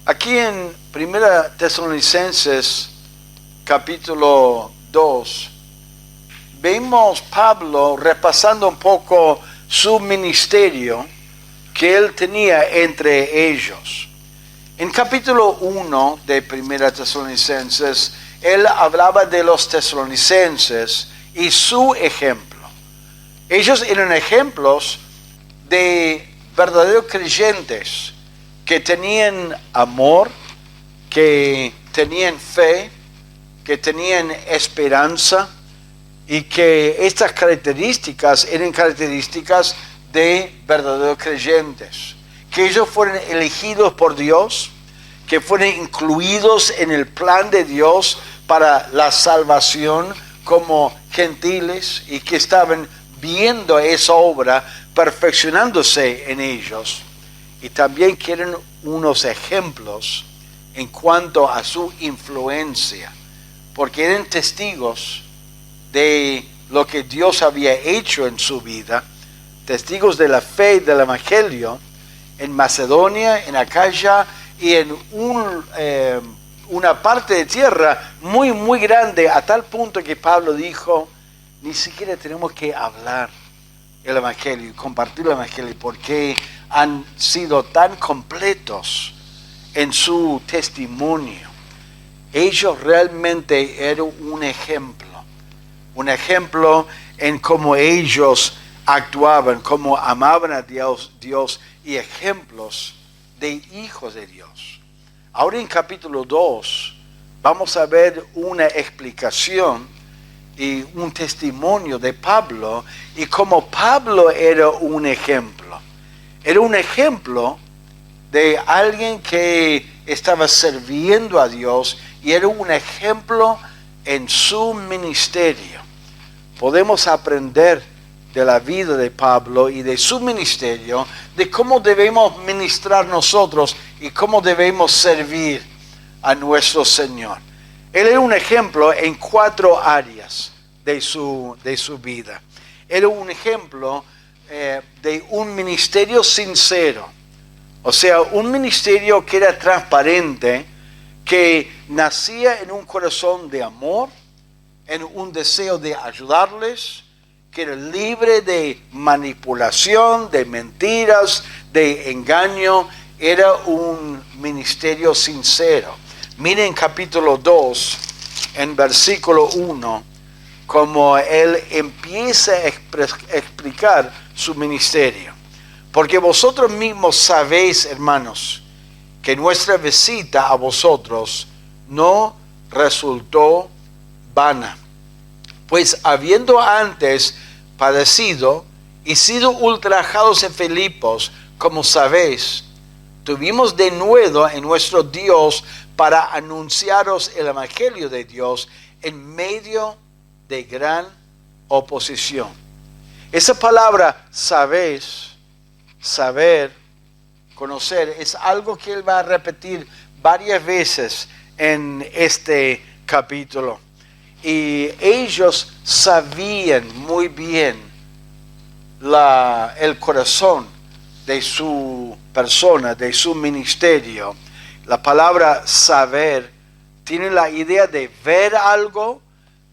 Aquí en 1 Tesalonicenses capítulo 2, vemos Pablo repasando un poco su ministerio que él tenía entre ellos. En capítulo 1 de 1 Tesalonicenses, él hablaba de los tesalonicenses y su ejemplo. Ellos eran ejemplos de verdaderos creyentes que tenían amor, que tenían fe, que tenían esperanza, y que estas características eran características de verdaderos creyentes, que ellos fueron elegidos por Dios, que fueron incluidos en el plan de Dios para la salvación como gentiles y que estaban viendo esa obra perfeccionándose en ellos. Y también que eran unos ejemplos en cuanto a su influencia, porque eran testigos de lo que Dios había hecho en su vida, testigos de la fe del Evangelio en Macedonia, en Acaya y en una parte de tierra muy grande, a tal punto que Pablo dijo, ni siquiera tenemos que hablar el Evangelio y compartir el Evangelio, porque han sido tan completos en su testimonio. Ellos realmente eran un ejemplo en cómo ellos actuaban, cómo amaban a Dios y ejemplos de hijos de Dios. Ahora en capítulo 2 vamos a ver una explicación y un testimonio de Pablo y cómo Pablo era un ejemplo. Era un ejemplo de alguien que estaba sirviendo a Dios y era un ejemplo en su ministerio. Podemos aprender de la vida de Pablo y de su ministerio, de cómo debemos ministrar nosotros y cómo debemos servir a nuestro Señor. Él era un ejemplo en 4 áreas de su vida. Era un ejemplo de un ministerio sincero, o sea, un ministerio que era transparente, que nacía en un corazón de amor, en un deseo de ayudarles, que era libre de manipulación, de mentiras, de engaño. Era un ministerio sincero. Miren capítulo 2, en versículo 1, como él empieza a explicar su ministerio. Porque vosotros mismos sabéis, hermanos, que nuestra visita a vosotros no resultó vana. Pues habiendo antes padecido y sido ultrajados en Filipos, como sabéis, tuvimos de nuevo en nuestro Dios para anunciaros el Evangelio de Dios en medio de gran oposición. Esa palabra sabéis, saber, conocer, es algo que él va a repetir varias veces en este capítulo. Y ellos sabían muy bien el corazón de su persona, de su ministerio. La palabra saber tiene la idea de ver algo,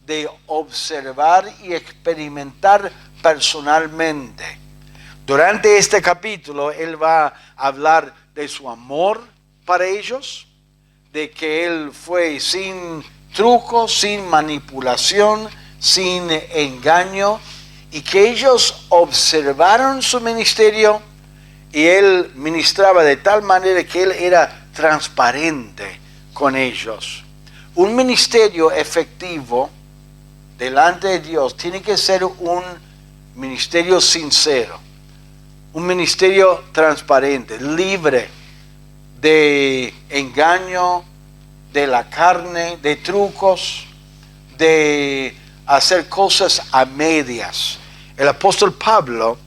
de observar y experimentar personalmente. Durante este capítulo, él va a hablar de su amor para ellos, de que él fue sin truco, sin manipulación, sin engaño, y que ellos observaron su ministerio y él ministraba de tal manera que él era transparente con ellos. Un ministerio efectivo delante de Dios tiene que ser un ministerio sincero, un ministerio transparente, libre de engaño, de la carne, de trucos, de hacer cosas a medias. El apóstol Pablo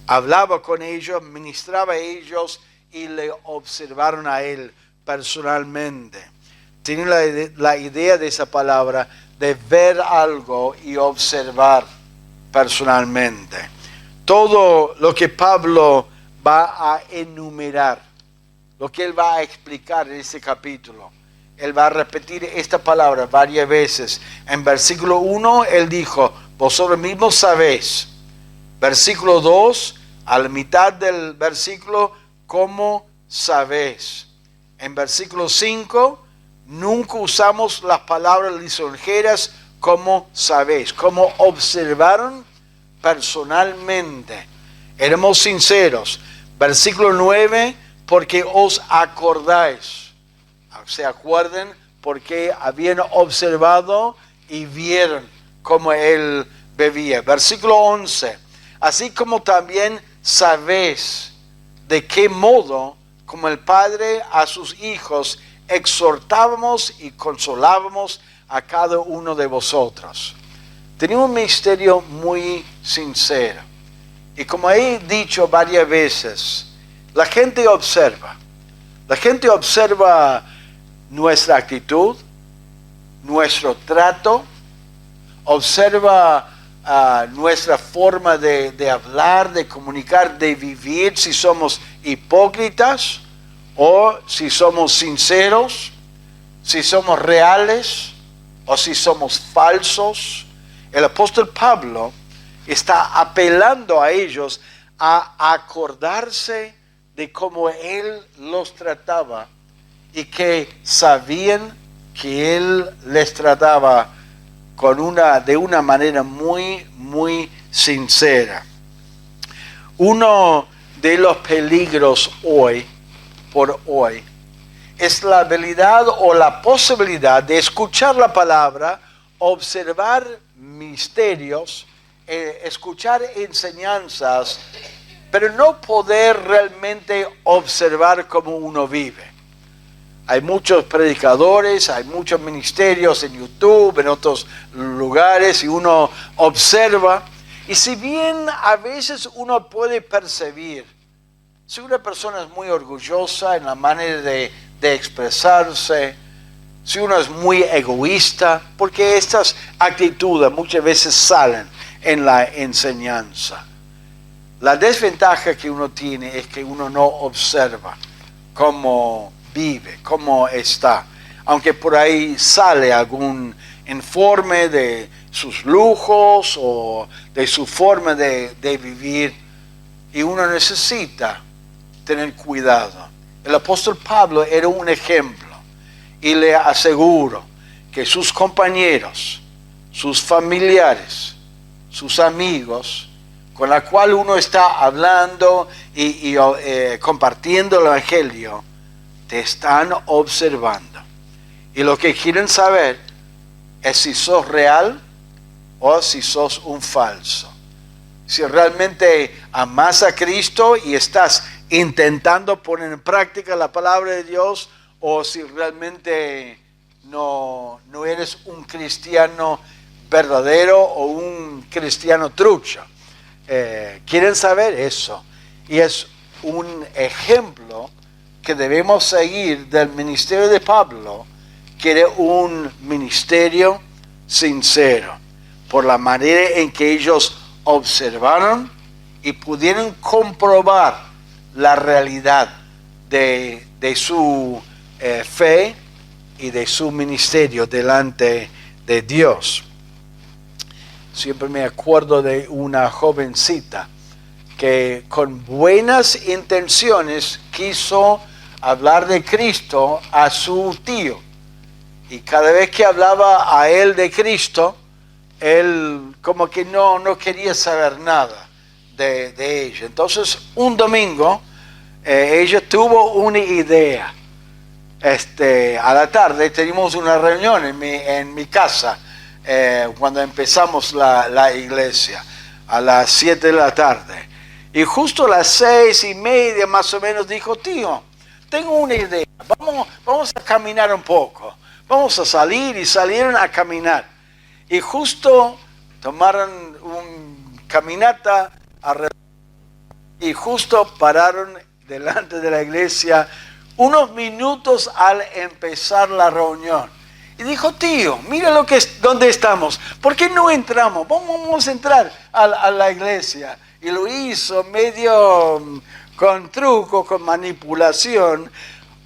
hablaba con ellos, ministraba a ellos y le observaron a él personalmente. Tienen la idea de esa palabra de ver algo y observar personalmente. Todo lo que Pablo va a enumerar, lo que él va a explicar en este capítulo. Él va a repetir esta palabra varias veces. En versículo 1, él dijo, vosotros mismos sabéis. Versículo 2, a la mitad del versículo, ¿cómo sabéis? En versículo 5, nunca usamos las palabras lisonjeras, como sabéis, como observaron personalmente. Éramos sinceros. Versículo 9, porque os acordáis. Se acuerden porque habían observado y vieron cómo él bebía. Versículo 11, así como también sabéis de qué modo, como el Padre a sus hijos, exhortábamos y consolábamos a cada uno de vosotros. Tenía un ministerio muy sincero. Y como he dicho varias veces, la gente observa. La gente observa nuestra actitud, nuestro trato, observa nuestra forma de hablar, de comunicar, de vivir, si somos hipócritas o si somos sinceros, si somos reales o si somos falsos. El apóstol Pablo está apelando a ellos a acordarse de cómo él los trataba y que sabían que él les trataba de una manera muy, muy sincera. Uno de los peligros por hoy, es la habilidad o la posibilidad de escuchar la palabra, observar misterios, escuchar enseñanzas, pero no poder realmente observar cómo uno vive. Hay muchos predicadores, hay muchos ministerios en YouTube, en otros lugares, y uno observa. Y si bien a veces uno puede percibir, si una persona es muy orgullosa en la manera de expresarse, si uno es muy egoísta, porque estas actitudes muchas veces salen en la enseñanza. La desventaja que uno tiene es que uno no observa cómo vive, cómo está. Aunque por ahí sale algún informe de sus lujos o de su forma de vivir, y uno necesita tener cuidado. El apóstol Pablo era un ejemplo, y le aseguro que sus compañeros, sus familiares, sus amigos, con la cual uno está hablando y compartiendo el evangelio, te están observando. Y lo que quieren saber es si sos real o si sos un falso. Si realmente amas a Cristo y estás intentando poner en práctica la palabra de Dios, o si realmente no eres un cristiano verdadero o un cristiano trucho. Quieren saber eso. Y es un ejemplo que debemos seguir del ministerio de Pablo, que era un ministerio sincero, por la manera en que ellos observaron y pudieron comprobar la realidad de su fe y de su ministerio delante de Dios. Siempre me acuerdo de una jovencita que con buenas intenciones quiso hablar de Cristo a su tío. Y cada vez que hablaba a él de Cristo, él como que no quería saber nada de ella. Entonces, un domingo, ella tuvo una idea. A la tarde teníamos una reunión en mi casa, cuando empezamos la iglesia, a las 7 de la tarde. Y justo a las 6:30 más o menos dijo, tío, tengo una idea, vamos a caminar un poco, vamos a salir, y salieron a caminar. Y justo tomaron una caminata alrededor, y justo pararon delante de la iglesia unos minutos al empezar la reunión. Y dijo, tío, mira dónde estamos, ¿por qué no entramos? Vamos a entrar a la iglesia. Y lo hizo medio con truco, con manipulación,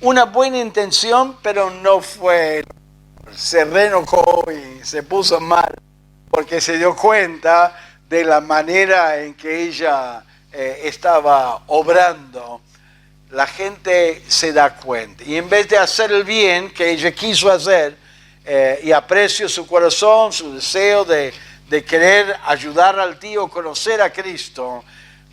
una buena intención, pero no fue. Se reenojó y se puso mal porque se dio cuenta de la manera en que ella estaba obrando. La gente se da cuenta y en vez de hacer el bien que ella quiso hacer, y aprecio su corazón, su deseo de querer ayudar al tío a conocer a Cristo,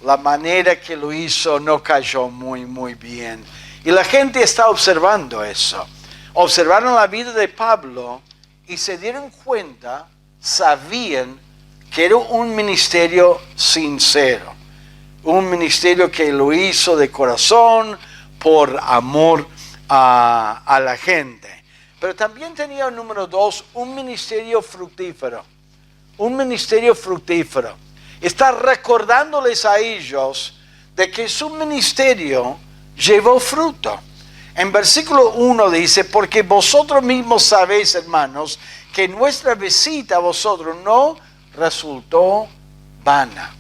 la manera que lo hizo no cayó muy bien. Y la gente está observando eso. Observaron la vida de Pablo y se dieron cuenta, sabían que era un ministerio sincero. Un ministerio que lo hizo de corazón, por amor a la gente. Pero también tenía, número 2, un ministerio fructífero. Un ministerio fructífero. Está recordándoles a ellos de que su ministerio llevó fruto. En versículo 1 dice, porque vosotros mismos sabéis, hermanos, que nuestra visita a vosotros no resultó vana.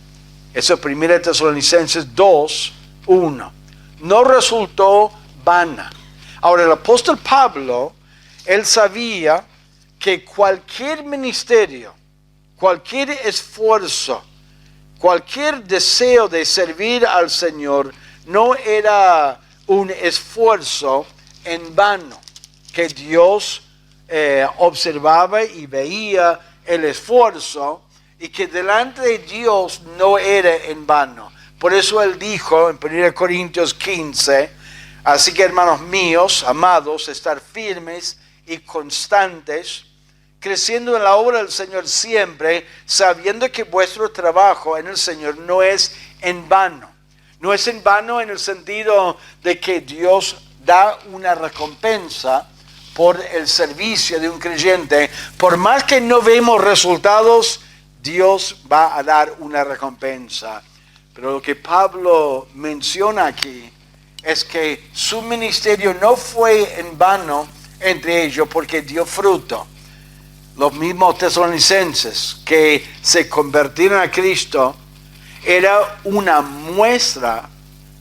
Eso es 1 Tesalonicenses 2, 1. No resultó vana. Ahora, el apóstol Pablo, él sabía que cualquier ministerio, cualquier esfuerzo, cualquier deseo de servir al Señor no era un esfuerzo en vano, que Dios observaba y veía el esfuerzo y que delante de Dios no era en vano. Por eso él dijo en 1 Corintios 15, así que hermanos míos, amados, estar firmes y constantes, creciendo en la obra del Señor siempre, sabiendo que vuestro trabajo en el Señor no es en vano. No es en vano en el sentido de que Dios da una recompensa por el servicio de un creyente. Por más que no vemos resultados, Dios va a dar una recompensa. Pero lo que Pablo menciona aquí es que su ministerio no fue en vano entre ellos porque dio fruto. Los mismos tesalonicenses que se convirtieron a Cristo era una muestra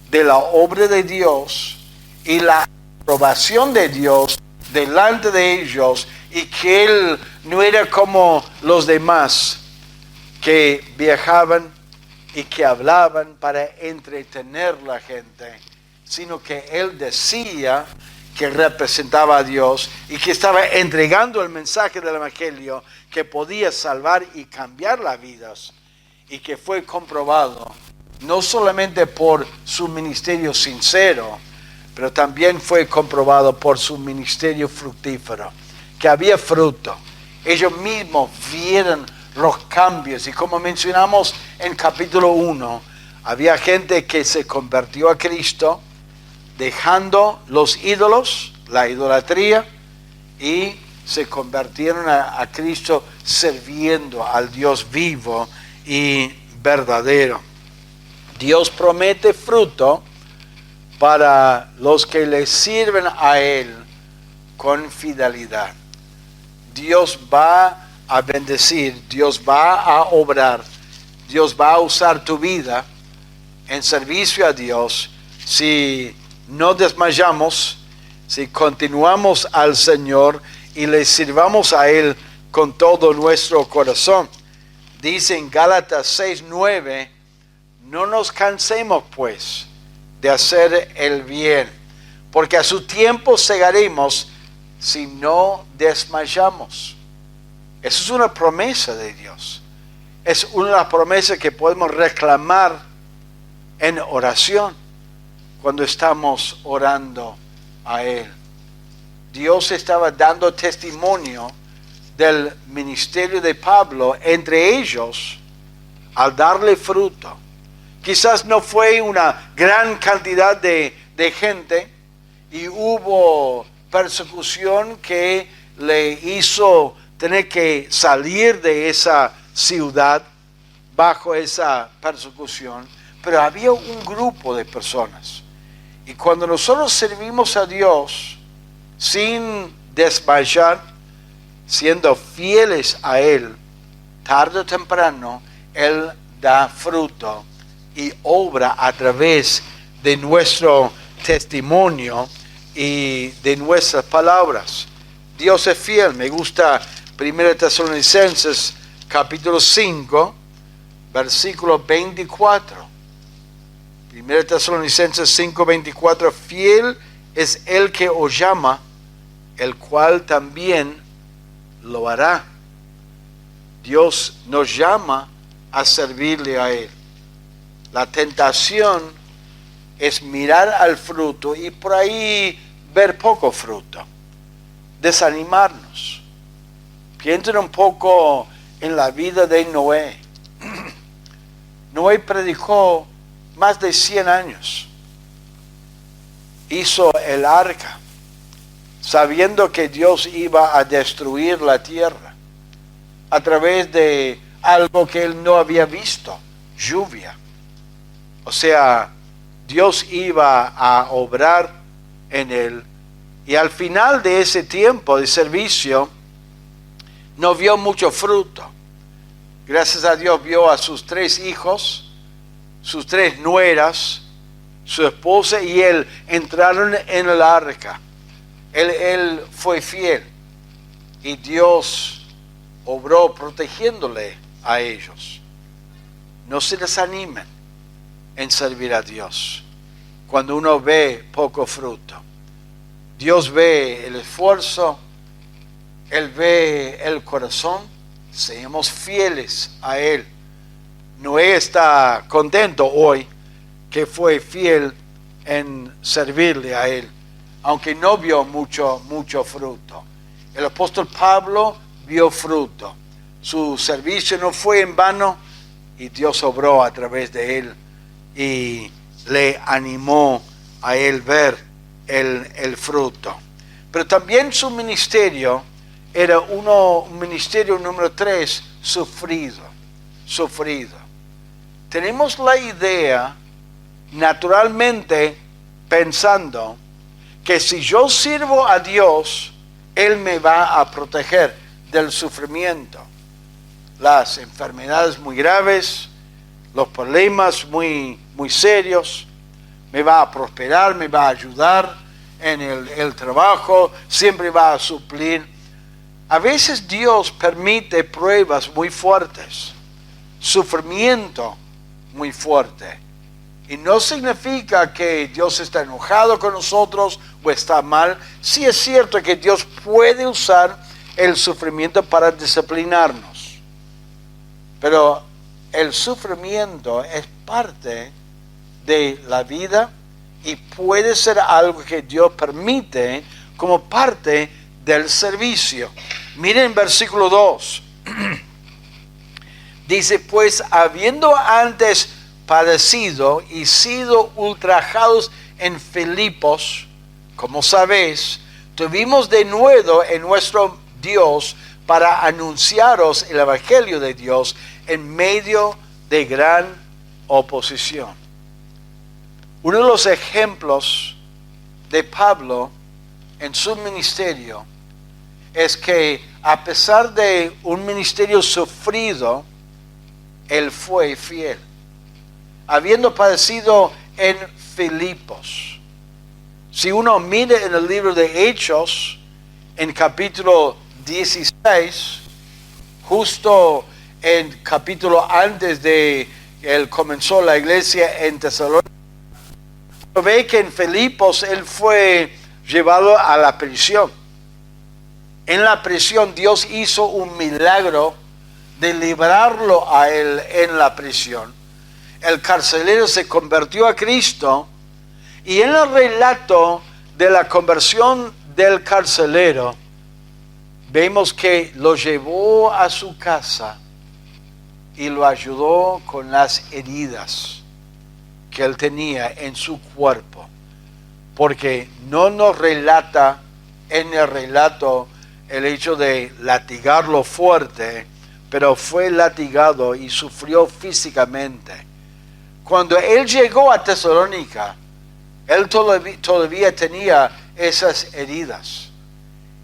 de la obra de Dios y la aprobación de Dios delante de ellos, y que Él no era como los demás que viajaban y que hablaban para entretener a la gente, sino que Él decía que representaba a Dios y que estaba entregando el mensaje del Evangelio que podía salvar y cambiar las vidas, y que fue comprobado no solamente por su ministerio sincero, pero también fue comprobado por su ministerio fructífero, que había fruto. Ellos mismos vieron los cambios, y como mencionamos en capítulo 1, había gente que se convirtió a Cristo dejando los ídolos, la idolatría, y se convirtieron a Cristo sirviendo al Dios vivo y verdadero. Dios promete fruto para los que le sirven a Él con fidelidad. Dios va a bendecir, Dios va a obrar, Dios va a usar tu vida en servicio a Dios si no desmayamos, si continuamos al Señor y le sirvamos a Él con todo nuestro corazón. Dice en Gálatas 6:9, no nos cansemos pues de hacer el bien, porque a su tiempo segaremos si no desmayamos. Eso es una promesa de Dios. Es una promesa que podemos reclamar en oración cuando estamos orando a Él. Dios estaba dando testimonio del ministerio de Pablo entre ellos al darle fruto. Quizás no fue una gran cantidad de gente y hubo persecución que le hizo tener que salir de esa ciudad bajo esa persecución, pero había un grupo de personas. Y cuando nosotros servimos a Dios sin desmayar, siendo fieles a Él, tarde o temprano Él da fruto y obra a través de nuestro testimonio y de nuestras palabras. Dios es fiel. Me gusta 1 Tesalonicenses capítulo 5, versículo 24. 1 Tesalonicenses 5, 24. Fiel es el que os llama, el cual también lo hará. Dios nos llama a servirle a Él. La tentación es mirar al fruto y por ahí ver poco fruto, desanimarnos. Piensen un poco en la vida de Noé. Noé predicó más de 100 años. Hizo el arca, sabiendo que Dios iba a destruir la tierra a través de algo que él no había visto, lluvia. O sea, Dios iba a obrar en él, y al final de ese tiempo de servicio no vio mucho fruto. Gracias a Dios vio a sus 3 hijos, sus 3 nueras, su esposa y él entraron en el arca. Él fue fiel y Dios obró protegiéndole a ellos. No se desanimen en servir a Dios cuando uno ve poco fruto. Dios ve el esfuerzo, Él ve el corazón. Seamos fieles a Él. Noé está contento hoy que fue fiel en servirle a Él, aunque no vio mucho fruto. El apóstol Pablo vio fruto. Su servicio no fue en vano y Dios obró a través de él y le animó a él ver el fruto. Pero también su ministerio era un ministerio número 3, sufrido. Tenemos la idea, naturalmente, pensando que si yo sirvo a Dios, Él me va a proteger del sufrimiento, las enfermedades muy graves, los problemas muy serios. Me va a prosperar, me va a ayudar en el trabajo, siempre va a suplir. A veces Dios permite pruebas muy fuertes, sufrimiento muy fuerte. Y no significa que Dios está enojado con nosotros o está mal. Sí es cierto que Dios puede usar el sufrimiento para disciplinarnos. Pero el sufrimiento es parte de la vida y puede ser algo que Dios permite como parte del servicio. Miren versículo 2. Dice, pues habiendo antes padecido y sido ultrajados en Filipos, como sabéis, tuvimos de nuevo en nuestro Dios para anunciaros el evangelio de Dios en medio de gran oposición. Uno de los ejemplos de Pablo en su ministerio es que a pesar de un ministerio sufrido, él fue fiel. Habiendo padecido en Filipos. Si uno mira en el libro de Hechos, en capítulo 16, justo en capítulo antes de él comenzó la iglesia en Tesalónica, ve que en Filipos él fue llevado a la prisión. En la prisión Dios hizo un milagro de librarlo a él en la prisión. El carcelero se convirtió a Cristo y en el relato de la conversión del carcelero vemos que lo llevó a su casa y lo ayudó con las heridas que él tenía en su cuerpo, porque no nos relata en el relato el hecho de latigarlo fuerte, pero fue latigado y sufrió físicamente. Cuando él llegó a Tesalónica, él todavía tenía esas heridas.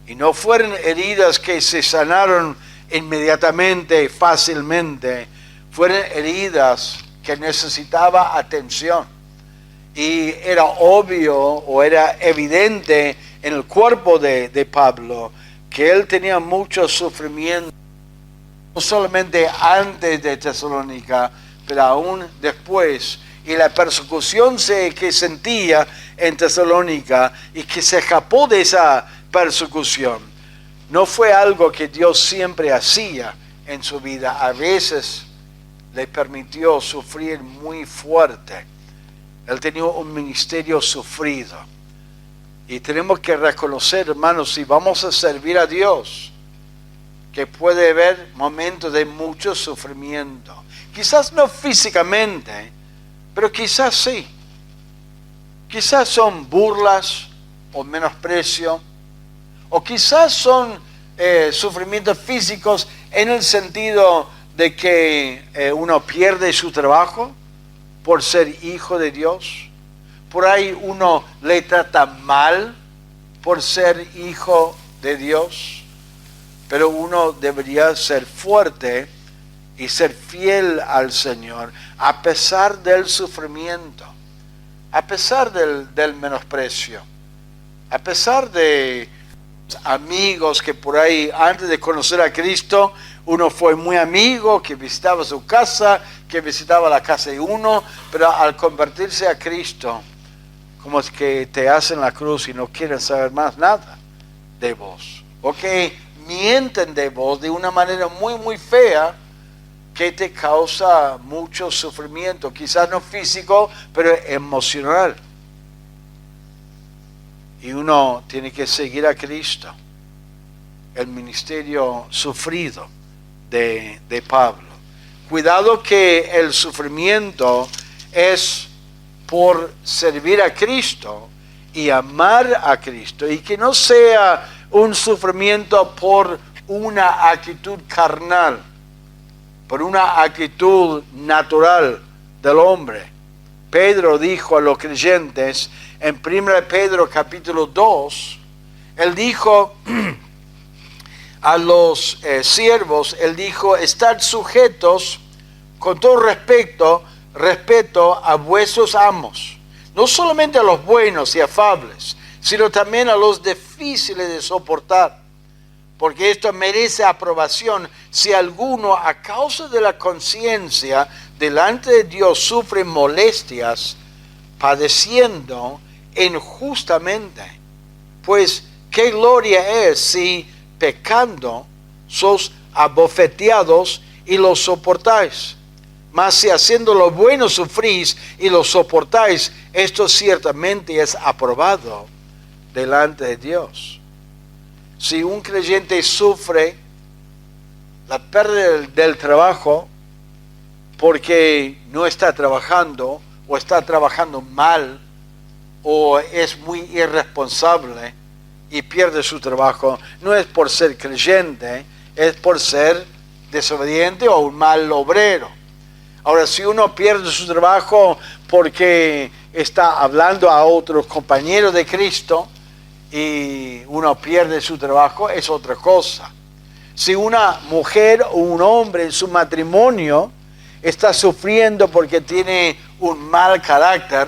Y no fueron heridas que se sanaron inmediatamente, fácilmente. Fueron heridas que necesitaba atención. Y era obvio o era evidente en el cuerpo de Pablo que él tenía mucho sufrimiento, no solamente antes de Tesalónica, pero aún después. Y la persecución que sentía en Tesalónica y que se escapó de esa persecución, no fue algo que Dios siempre hacía en su vida. A veces le permitió sufrir muy fuerte. Él tenía un ministerio sufrido. Y tenemos que reconocer, hermanos, si vamos a servir a Dios, que puede haber momentos de mucho sufrimiento. Quizás no físicamente, pero quizás sí. Quizás son burlas o menosprecio, o quizás son sufrimientos físicos en el sentido de que uno pierde su trabajo por ser hijo de Dios. Por ahí uno le trata mal por ser hijo de Dios. Pero uno debería ser fuerte y ser fiel al Señor a pesar del sufrimiento, a pesar del menosprecio, a pesar de amigos que por ahí antes de conocer a Cristo uno fue muy amigo, que visitaba su casa, que visitaba la casa de uno, pero al convertirse a Cristo, como es que te hacen la cruz y no quieren saber más nada de vos. Ok, mienten de vos de una manera muy, muy fea que te causa mucho sufrimiento, quizás no físico, pero emocional. Y uno tiene que seguir a Cristo, el ministerio sufrido de Pablo. Cuidado que el sufrimiento es por servir a Cristo y amar a Cristo, y que no sea un sufrimiento por una actitud carnal, por una actitud natural del hombre. Pedro dijo a los creyentes en 1 Pedro capítulo 2, él dijo a los siervos, él dijo, estad sujetos con todo respeto a vuestros amos, no solamente a los buenos y afables, sino también a los difíciles de soportar, porque esto merece aprobación si alguno a causa de la conciencia delante de Dios sufre molestias, padeciendo injustamente. Pues qué gloria es si pecando sos abofeteados y los soportáis. Mas si haciendo lo bueno sufrís y lo soportáis, esto ciertamente es aprobado delante de Dios. Si un creyente sufre la pérdida del trabajo porque no está trabajando o está trabajando mal o es muy irresponsable y pierde su trabajo, no es por ser creyente, es por ser desobediente o un mal obrero. Ahora, si uno pierde su trabajo porque está hablando a otros compañeros de Cristo y uno pierde su trabajo, es otra cosa. Si una mujer o un hombre en su matrimonio está sufriendo porque tiene un mal carácter,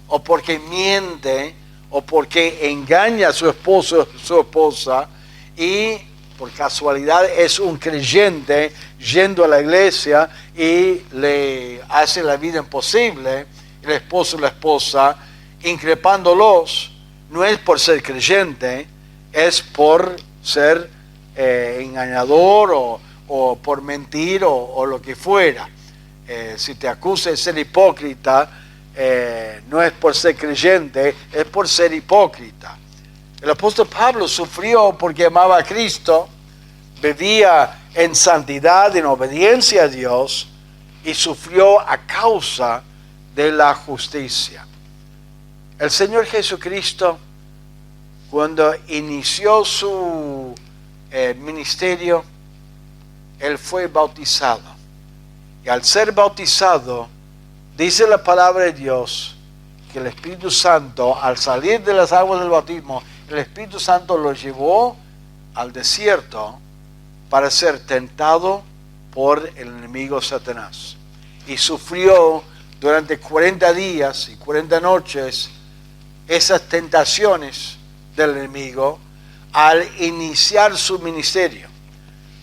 o porque miente, o porque engaña a su esposo o su esposa, y por casualidad es un creyente yendo a la iglesia y le hace la vida imposible, el esposo o la esposa, increpándolos, no es por ser creyente, es por ser engañador o por mentir o lo que fuera. Si te acusa de ser hipócrita, no es por ser creyente, es por ser hipócrita. El apóstol Pablo sufrió porque amaba a Cristo, vivía en santidad, en obediencia a Dios, y sufrió a causa de la justicia. El Señor Jesucristo, cuando inició su ministerio, Él fue bautizado. Y al ser bautizado, dice la palabra de Dios, que el Espíritu Santo, al salir de las aguas del bautismo, el Espíritu Santo lo llevó al desierto para ser tentado por el enemigo Satanás. Y sufrió durante 40 días y 40 noches esas tentaciones del enemigo al iniciar su ministerio.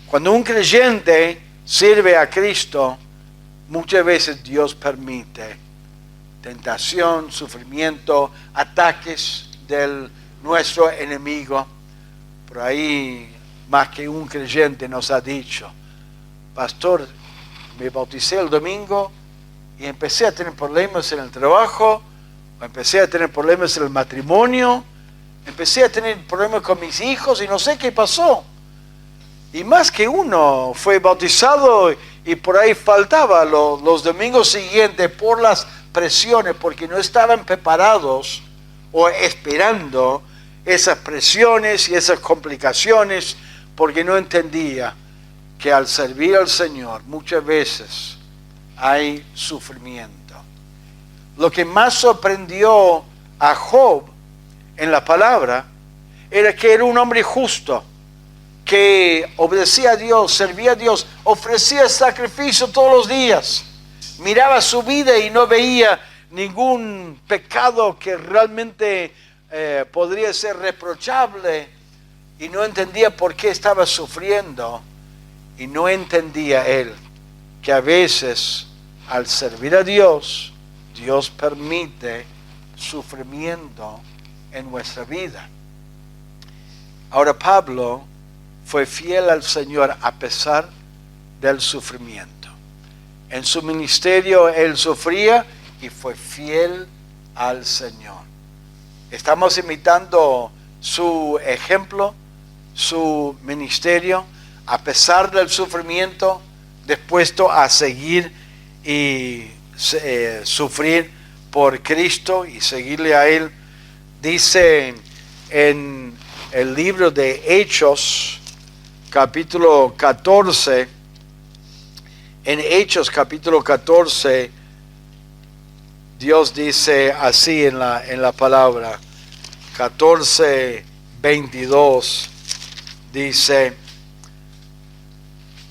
Cuando un creyente sirve a Cristo, muchas veces Dios permite tentación, sufrimiento, ataques de nuestro enemigo. Por ahí más que un creyente nos ha dicho: pastor, me bauticé el domingo y empecé a tener problemas en el trabajo, o empecé a tener problemas en el matrimonio, empecé a tener problemas con mis hijos y no sé qué pasó. Y más que uno fue bautizado y por ahí faltaba los domingos siguientes por las presiones, porque no estaban preparados o esperando esas presiones y esas complicaciones, porque no entendía que al servir al Señor muchas veces hay sufrimiento. Lo que más sorprendió a Job en la palabra era que era un hombre justo, que obedecía a Dios, servía a Dios, ofrecía sacrificio todos los días, miraba su vida y no veía ningún pecado que realmente podría ser reprochable, y no entendía por qué estaba sufriendo, y no entendía él que a veces al servir a Dios, Dios permite sufrimiento en nuestra vida. Ahora Pablo fue fiel al Señor a pesar del sufrimiento. En su ministerio él sufría y fue fiel al Señor. Estamos imitando su ejemplo, su ministerio, a pesar del sufrimiento, dispuesto a seguir y sufrir por Cristo y seguirle a Él. Dice en el libro de Hechos, capítulo 14, en Hechos capítulo 14, Dios dice así en la palabra, 14:22, dice,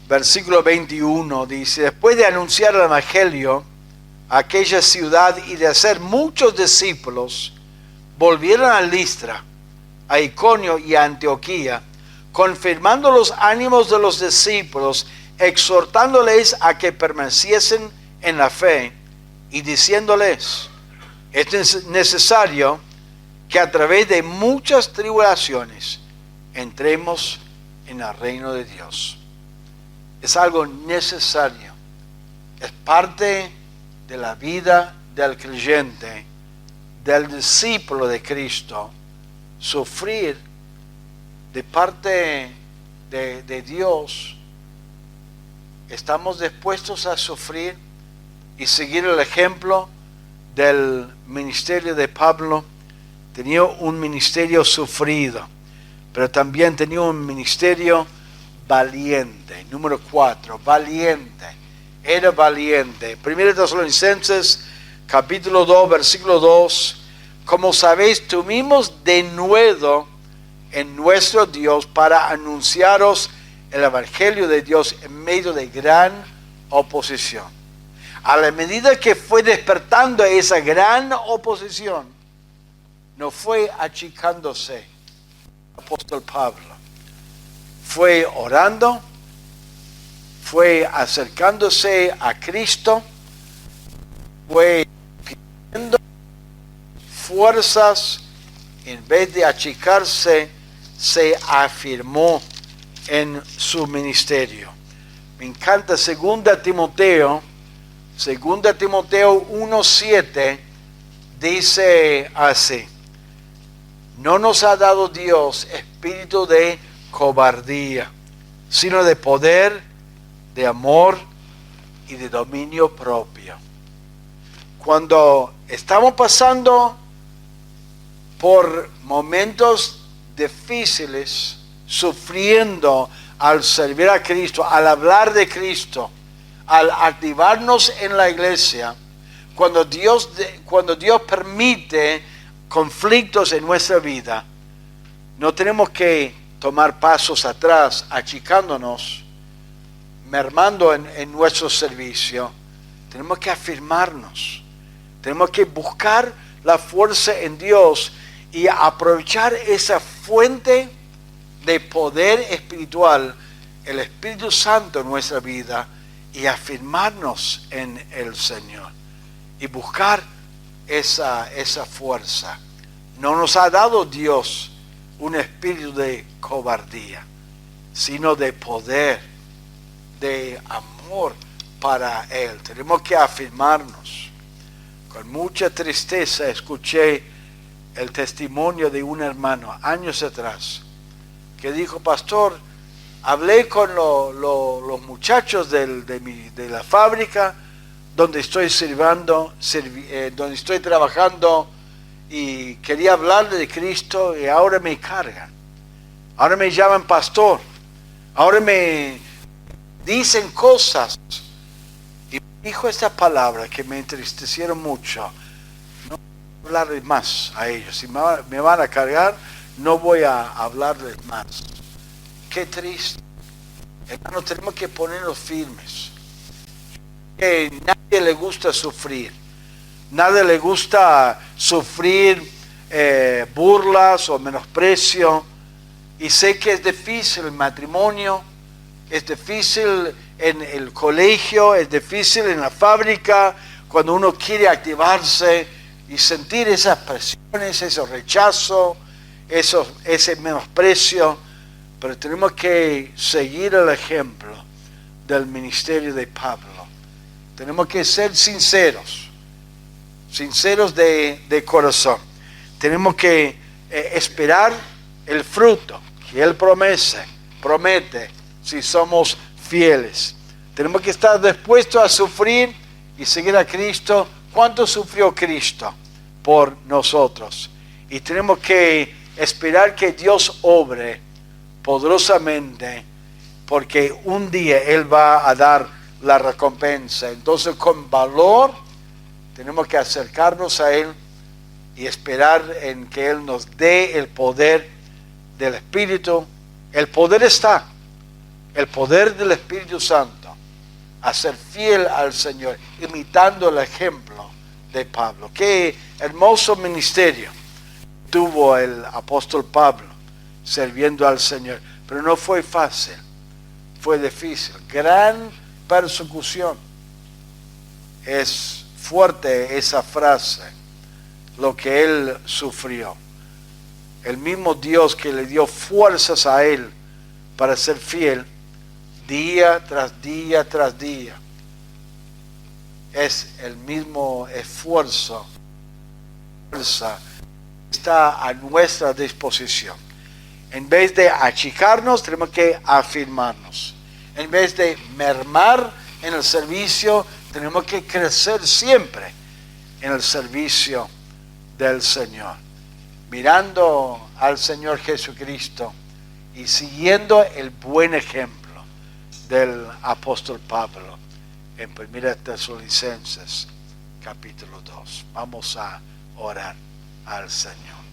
versículo 21, dice: después de anunciar el evangelio a aquella ciudad y de hacer muchos discípulos, volvieron a Listra, a Iconio y a Antioquía, confirmando los ánimos de los discípulos, exhortándoles a que permaneciesen en la fe y diciéndoles: es necesario que a través de muchas tribulaciones entremos en el reino de Dios. Es algo necesario, es parte de la vida del creyente, del discípulo de Cristo, sufrir de parte de Dios. ¿Estamos dispuestos a sufrir y seguir el ejemplo del ministerio de Pablo? Tenía un ministerio sufrido, pero también tenía un ministerio valiente. Número 4, valiente. Era valiente. 1 Tesalonicenses capítulo 2, versículo 2. Como sabéis, tuvimos denuedo en nuestro Dios para anunciaros el evangelio de Dios en medio de gran oposición. A la medida que fue despertando esa gran oposición, no fue achicándose el apóstol Pablo. Fue orando, fue acercándose a Cristo, fue pidiendo fuerzas. En vez de achicarse, se afirmó en su ministerio. Me encanta 2 Timoteo 1:7, dice así: no nos ha dado Dios espíritu de cobardía, sino de poder, de amor y de dominio propio. Cuando estamos pasando por momentos difíciles, sufriendo al servir a Cristo, al hablar de Cristo, al activarnos en la iglesia, cuando Dios permite conflictos en nuestra vida, no tenemos que tomar pasos atrás, achicándonos, mermando en nuestro servicio. tenemos que afirmarnos. Tenemos que buscar la fuerza en Dios y aprovechar esa fuente de poder espiritual, el Espíritu Santo en nuestra vida, y afirmarnos en el Señor y buscar esa fuerza. No nos ha dado Dios un espíritu de cobardía, sino de poder, de amor para Él. Tenemos que afirmarnos. Con mucha tristeza escuché el testimonio de un hermano años atrás que dijo: pastor, hablé con los muchachos de la fábrica donde estoy donde estoy trabajando, y quería hablarle de Cristo, y ahora me cargan. Ahora me llaman pastor. Ahora me dicen cosas. Y dijo esta palabra que me entristecieron mucho: no voy a hablarles más a ellos. Si me van a cargar, no voy a hablarles más. Qué triste. Hermano, tenemos que ponernos firmes. Que nadie le gusta sufrir. Nadie le gusta sufrir burlas o menosprecio. Y sé que es difícil el matrimonio, es difícil en el colegio, es difícil en la fábrica, cuando uno quiere activarse y sentir esas presiones, ese rechazo, ese menosprecio. Pero tenemos que seguir el ejemplo del ministerio de Pablo. Tenemos que ser sinceros de corazón. Tenemos que esperar el fruto que Él promete si somos fieles. Tenemos que estar dispuestos a sufrir y seguir a Cristo. ¿Cuánto sufrió Cristo por nosotros? Y tenemos que esperar que Dios obre poderosamente, porque un día Él va a dar la recompensa. Entonces, con valor tenemos que acercarnos a Él y esperar en que Él nos dé el poder del Espíritu. El poder está, el poder del Espíritu Santo, a ser fiel al Señor, imitando el ejemplo de Pablo. Qué hermoso ministerio tuvo el apóstol Pablo sirviendo al Señor, pero no fue fácil, fue difícil, gran persecución. Es fuerte esa frase, lo que él sufrió. El mismo Dios que le dio fuerzas a él para ser fiel día tras día tras día, es el mismo esfuerzo, fuerza, está a nuestra disposición. En vez de achicarnos, tenemos que afirmarnos. En vez de mermar en el servicio, tenemos que crecer siempre en el servicio del Señor, mirando al Señor Jesucristo y siguiendo el buen ejemplo del apóstol Pablo en 1 Tesalonicenses capítulo 2. Vamos a orar al Señor.